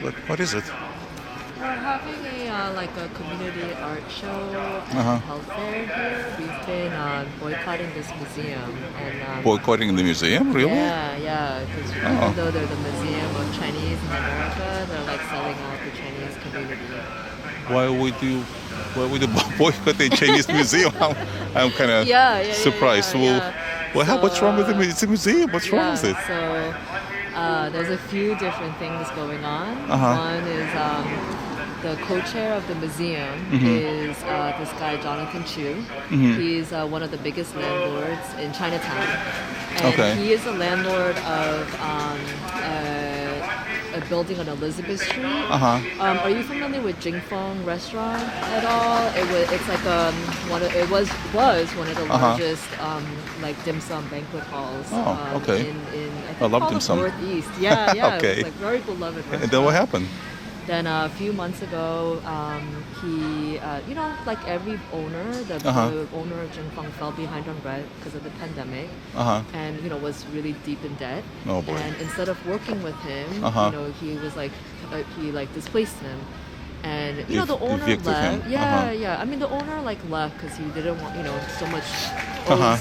but what is it? We're having a community art show and Uh-huh. health fair here. We've been boycotting this museum and Boycotting the museum, really? yeah, because Oh. even though they're the museum of Chinese in America, they're like selling out the Chinese community. Why would you boycott the Chinese museum? I'm kind of surprised. What's wrong with it? It's a museum. What's wrong with it? So there's a few different things going on. Uh-huh. One is the co-chair of the museum is this guy Jonathan Chu. He's one of the biggest landlords in Chinatown, and he is a landlord of a building on Elizabeth Street. Are you familiar with Jingfeng restaurant at all? It's like it was one of the largest like dim sum banquet halls. In I love dim sum. Northeast. Yeah. Okay. It's like very beloved restaurant. And then what happened? Then a few months ago, he, like every owner, the owner of Jingfeng fell behind on rent because of the pandemic, and was really deep in debt. Oh boy! And instead of working with him, he was like he displaced him, and the owner left. Him. Yeah. I mean, the owner left because he didn't want so much,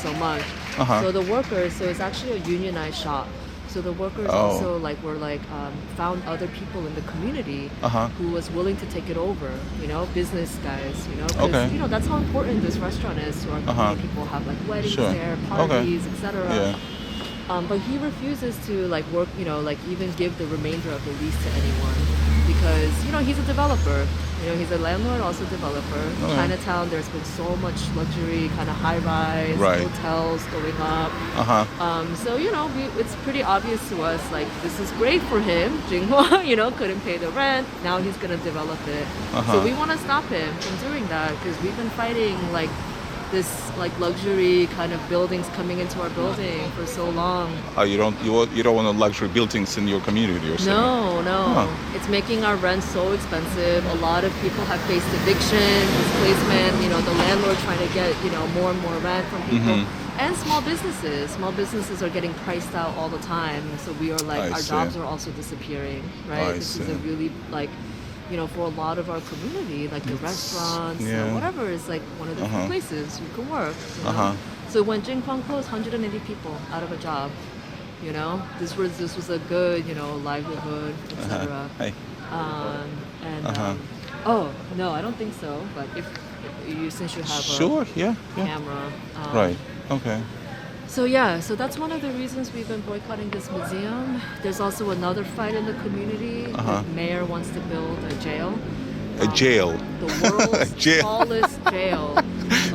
so much. So the workers, so it's actually a unionized shop. So the workers also found other people in the community who was willing to take it over, business guys, because that's how important this restaurant is to our community. People have weddings there, parties, etc. But he refuses to work, even give the remainder of the lease to anyone because he's a developer. He's a landlord, also developer. Chinatown, there's been so much luxury, kind of high-rise hotels going up. So it's pretty obvious to us this is great for him. Jinghua, couldn't pay the rent. Now he's gonna develop it. So we want to stop him from doing that because we've been fighting this luxury kind of buildings coming into our building for so long. You don't want luxury buildings in your community or something? No. It's making our rent so expensive. A lot of people have faced eviction, displacement, the landlord trying to get, more and more rent from people. And small businesses are getting priced out all the time. So we are our jobs are also disappearing, right? This is a really for a lot of our community, the restaurants, whatever, is one of the few places you can work. So when Jingfeng closed, 180 people out of a job. This was a good, livelihood, etc. Oh no, I don't think so. But if you, since you have a camera, right? Okay. So that's one of the reasons we've been boycotting this museum. There's also another fight in the community. The mayor wants to build a jail. A jail? The world's tallest jail.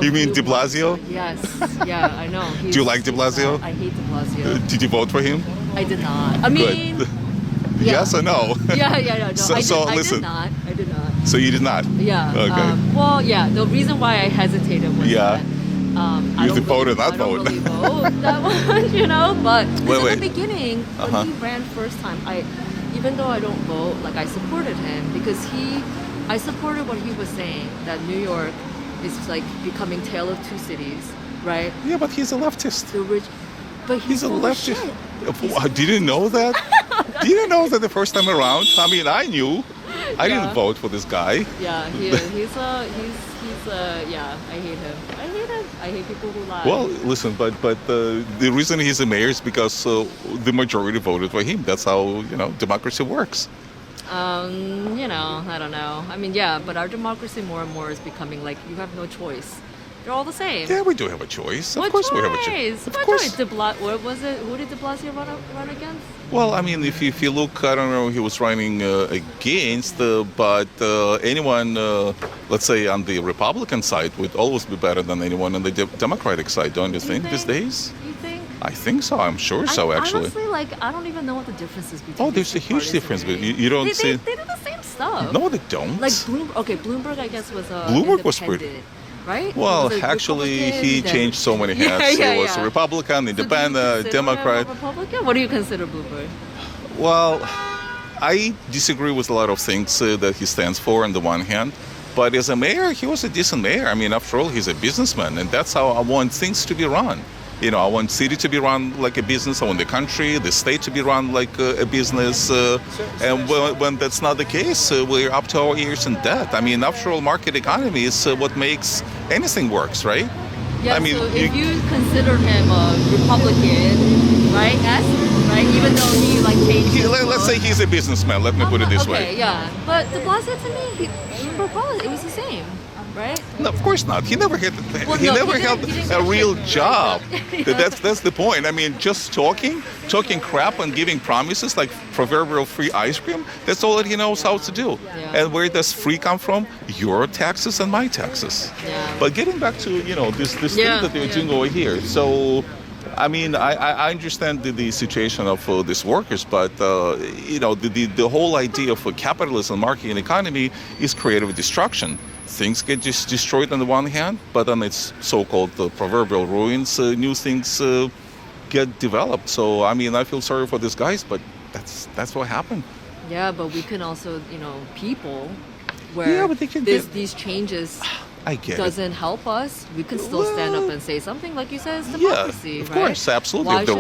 You mean De Blasio? Yes. Yeah, I know. Do you like De Blasio? I hate De Blasio. Did you vote for him? I did not. I mean... Yes or no? Yeah. No, I listen. did not. So you did not? Yeah. Okay. The reason why I hesitated was that you have to vote or not vote. I don't really vote that much, but in the beginning, when he ran first time, even though I don't vote, I supported him because I supported what he was saying, that New York is becoming tale of two cities, right? Yeah, but he's a leftist. But he's a leftist. Didn't know that? Didn't know that the first time around? I mean, I knew. I didn't vote for this guy. Yeah, he is. I hate him. I hate people who lie. Well, listen, but the reason he's a mayor is because the majority voted for him. That's how, democracy works. I don't know. I mean, but our democracy more and more is becoming you have no choice. They're all the same. Yeah, we do have a choice. Of course we have a choice. Of course. What was it? Who did De Blasio run against? Well, I mean, if you look, I don't know, he was running against, but anyone, let's say, on the Republican side would always be better than anyone on the Democratic side, don't you think, these days? You think? I think so. I'm sure so, actually. Honestly, I don't even know what the difference is between there's a huge difference. But you don't see... They do the same stuff. No, they don't. Bloomberg, I guess, was Bloomberg was pretty... Right? Well, actually, he changed so many hats. He was a Republican, independent, Democrat. Republican? What do you consider Bloomberg? Well, I disagree with a lot of things that he stands for on the one hand. But as a mayor, he was a decent mayor. I mean, after all, he's a businessman, and that's how I want things to be run. I want city to be run like a business. I want the country, the state to be run like a business. And when that's not the case, we're up to our ears in debt. I mean, after all, market economy is what makes anything works, right? Yeah, I mean, so if you consider him a Republican, right? Yes, right? Even though he like changed. Let's say he's a businessman. Let me put it this way. Okay, yeah. But De Blasio to me, it was the same, right? No, of course not. He never had. Well, he no, never he held didn't a get real shit, job. right? That's the point. I mean, just talking crap and giving promises like proverbial free ice cream. That's all that he knows how to do. Yeah. And where does free come from? Your taxes and my taxes. Yeah. But getting back to this thing that they're doing over here. So. I mean, I understand the situation of these workers, but the whole idea of capitalism, market and economy is creative destruction. Things get just destroyed on the one hand, but on its so-called proverbial ruins, new things get developed. So I mean, I feel sorry for these guys, but that's what happened. Yeah, but we can also, people where but they can these changes. I get doesn't help us, we can still stand up and say something. Like you said, it's democracy, of right? course, absolutely.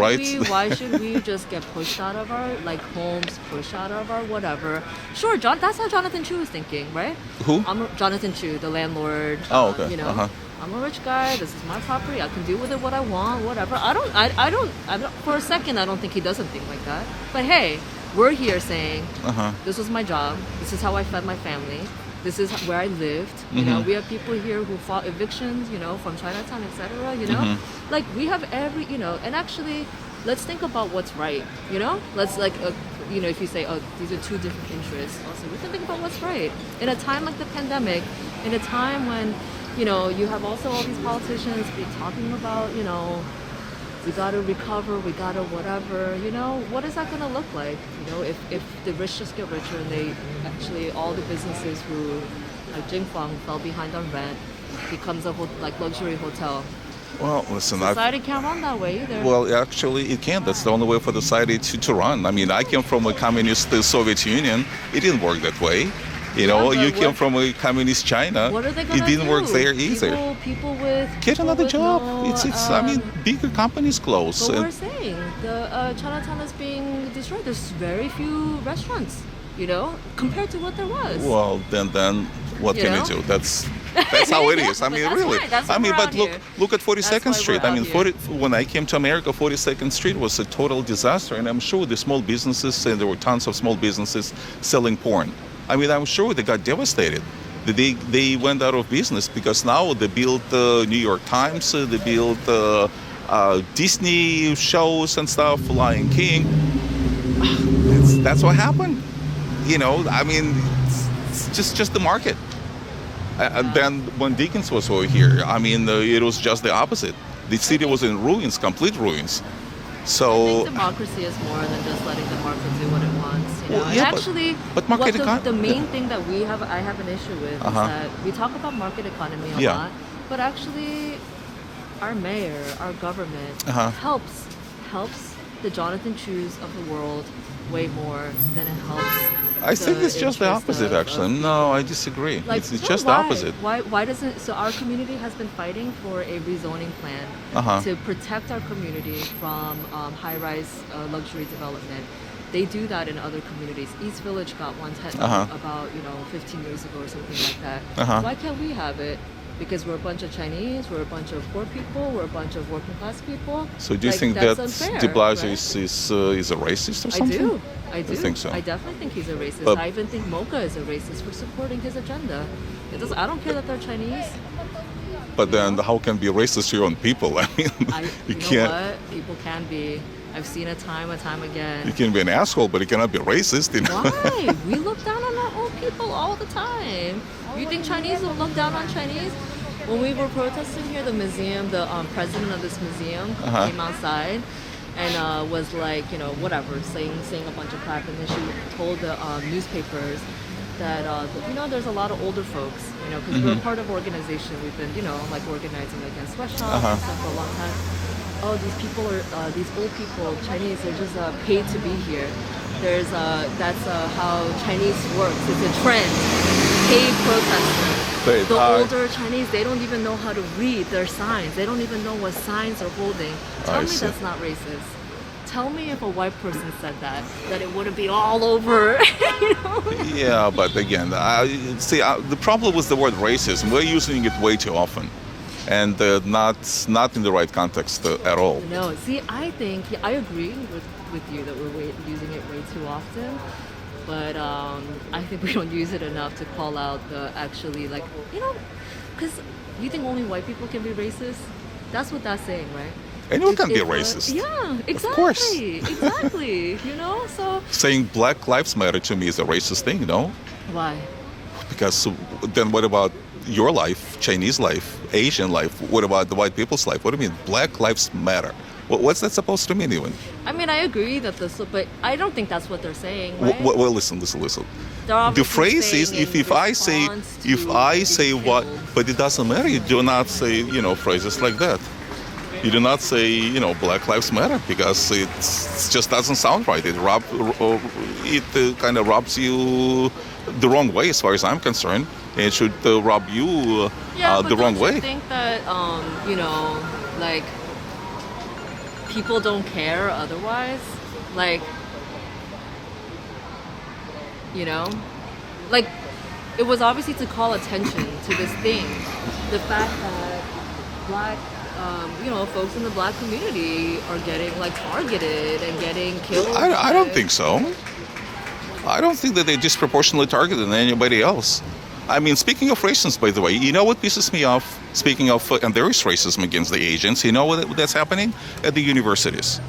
Why should we just get pushed out of our homes, pushed out of our whatever? Sure, that's how Jonathan Chu was thinking, right? Who? Jonathan Chu, the landlord. Oh, okay. I'm a rich guy. This is my property. I can do with it what I want, whatever. I don't. For a second, I don't think he doesn't think like that. But hey, we're here saying, this was my job. This is how I fed my family. This is where I lived. We have people here who fought evictions, from Chinatown, etc. Like we have and actually, let's think about what's right. Let's if you say, oh, these are two different interests. Also, we can think about what's right in a time like the pandemic, in a time when, you have also all these politicians be talking about, we gotta recover, we gotta whatever, what is that gonna look like? If the rich just get richer and they actually, all the businesses who, like Jingfang, fell behind on rent, becomes a luxury hotel. Well, listen, society can't run that way either. Well, actually, it can't. That's the only way for the society to run. I mean, I came from a communist Soviet Union. It didn't work that way. You came from a communist China. What are they gonna It didn't do? work there either. People with get another job. No, I mean, bigger companies close. But we're saying the Chinatown is being destroyed. There's very few restaurants, compared to what there was. Well, then what can you do? That's how it is. I mean, really. Right. But look at 42nd Street. I mean, when I came to America, 42nd Street was a total disaster, and I'm sure the small businesses, and there were tons of small businesses selling porn. I mean, I'm sure they got devastated. They went out of business because now they built New York Times, they built Disney shows and stuff, Lion King. That's what happened. I mean, it's just the market. And then when Dickens was over here, I mean, it was just the opposite. The city was in ruins, complete ruins. So I think democracy is more than just letting the market do what it wants. Well, yeah, and actually, but market the main thing that I have an issue with is that we talk about market economy a lot, but actually, our mayor, our government helps the Jonathan Chus of the world way more than it helps. I think it's just the opposite, actually. No, I disagree. It's just the opposite. Why doesn't... So our community has been fighting for a rezoning plan to protect our community from high-rise luxury development. They do that in other communities. East Village got one about 15 years ago or something like that. Why can't we have it? Because we're a bunch of Chinese, we're a bunch of poor people, we're a bunch of working class people. So do you think that De Blasio is a racist or something? I do. I think so. I definitely think he's a racist. I even think MOCA is a racist for supporting his agenda. I don't care that they're Chinese. But then how can be racist to your own people? I mean, you can't. Know what? People can be. I've seen it time and time again. You can be an asshole, but you cannot be racist. Why? We look down on our own people all the time. You think Chinese will look down on Chinese? When we were protesting here, the museum, the president of this museum came outside and was like, whatever, saying a bunch of crap. And then she told the newspapers that, there's a lot of older folks, because we're part of organization. We've been, organizing against sweatshops and stuff for a long time. Oh, these people are, these old people, Chinese, they're just paid to be here. That's how Chinese works. It's a trend. Paid protesters. Wait, The older Chinese, they don't even know how to read their signs. They don't even know what signs are holding. Tell me see. that's not racist. Tell me if a white person said that it wouldn't be all over. You know? Yeah, but again, the problem with the word racism, we're using it way too often, and not in the right context at all. No, see, I think I agree with you that we're using it way too often, but I think we don't use it enough to call out the actually, like, you know, because you think only white people can be racist? That's what that's saying, right? Anyone can be racist. Yeah, exactly. Of course. Exactly. You know, so Saying Black Lives Matter to me is a racist thing, no? why? Because then what about your life, Chinese life, Asian life? What about the white people's life? What do you mean Black Lives Matter? What's that supposed to mean even? I mean, I agree that but I don't think that's what they're saying, right? Well, listen. They're The obviously phrase is saying if in I say response to being what, killed. but it doesn't matter. You do not say phrases like that. You do not say Black Lives Matter because it just doesn't sound right. It kind of rubs you the wrong way as far as I'm concerned. It should rub you the wrong way. I think that like people don't care otherwise. Like like it was obviously to call attention to this thing, the fact that black folks in the black community are getting like targeted and getting killed. I don't think so. I don't think that they're disproportionately targeted than anybody else. I mean, speaking of racism, by the way, you know what pisses me off? Speaking of, and there is racism against the Asians, you know what that's happening? At the universities,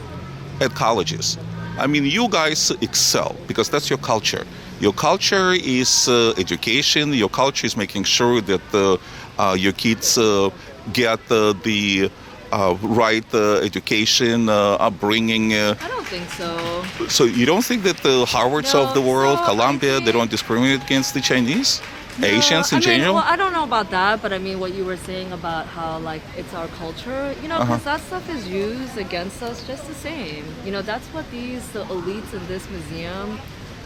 at colleges. I mean, you guys excel because that's your culture. Your culture is education. Your culture is making sure that your kids get the right education, upbringing. I don't think so. So you don't think that the Harvards of the world, so Columbia, I they think- don't discriminate against the Chinese? Asians in general? Well, I don't know about that, but I mean what you were saying about how like it's our culture, because that stuff is used against us just the same. That's what the elites in this museum,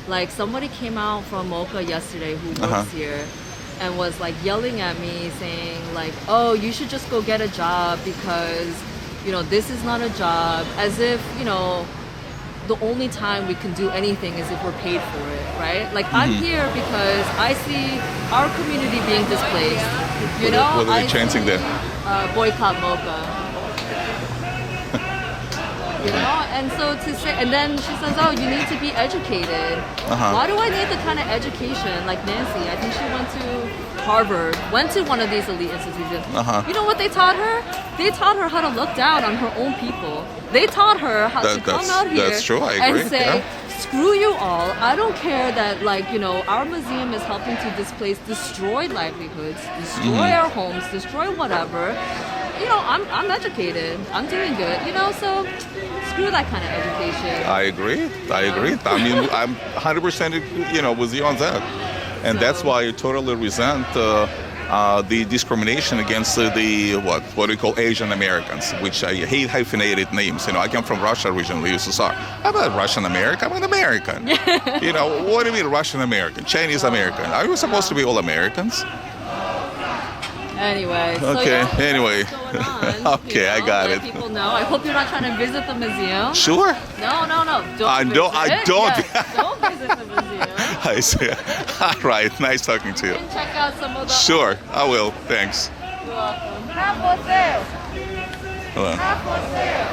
like somebody came out from MOCA yesterday who works here and was like yelling at me saying like, oh, you should just go get a job because, this is not a job, as if, the only time we can do anything is if we're paid for it, right? Like I'm here because I see our community being displaced. What are they chanting there? Boycott MOCA. And so to say, and then she says, oh, you need to be educated. Why do I need the kind of education like Nancy? I think she went to Harvard, went to one of these elite institutions. You know what they taught her? They taught her how to look down on her own people. They taught her how to come out here that's true, I agree, and say, screw you all. I don't care that, our museum is helping to destroy livelihoods, destroy our homes, destroy whatever. I'm educated. I'm doing good. So screw that kind of education. I agree. I mean, I'm 100% with you on that. And that's why I totally resent the discrimination against the what we call Asian Americans, which I hate hyphenated names. I come from Russia originally, USSR. I'm not Russian American. I'm an American. What do you mean Russian American? Chinese American? Are we supposed to be all Americans? Anyway. Okay. So Anyway. What's going on, Okay, I got let it. People know. I hope you're not trying to visit the museum. Sure. No. Don't I don't- visit. I don't. Yes, don't visit the museum. I see. All right. Nice talking to you. And check out some of the. Sure. I will. Thanks. You're welcome. Not for sale. Hello. Not for sale.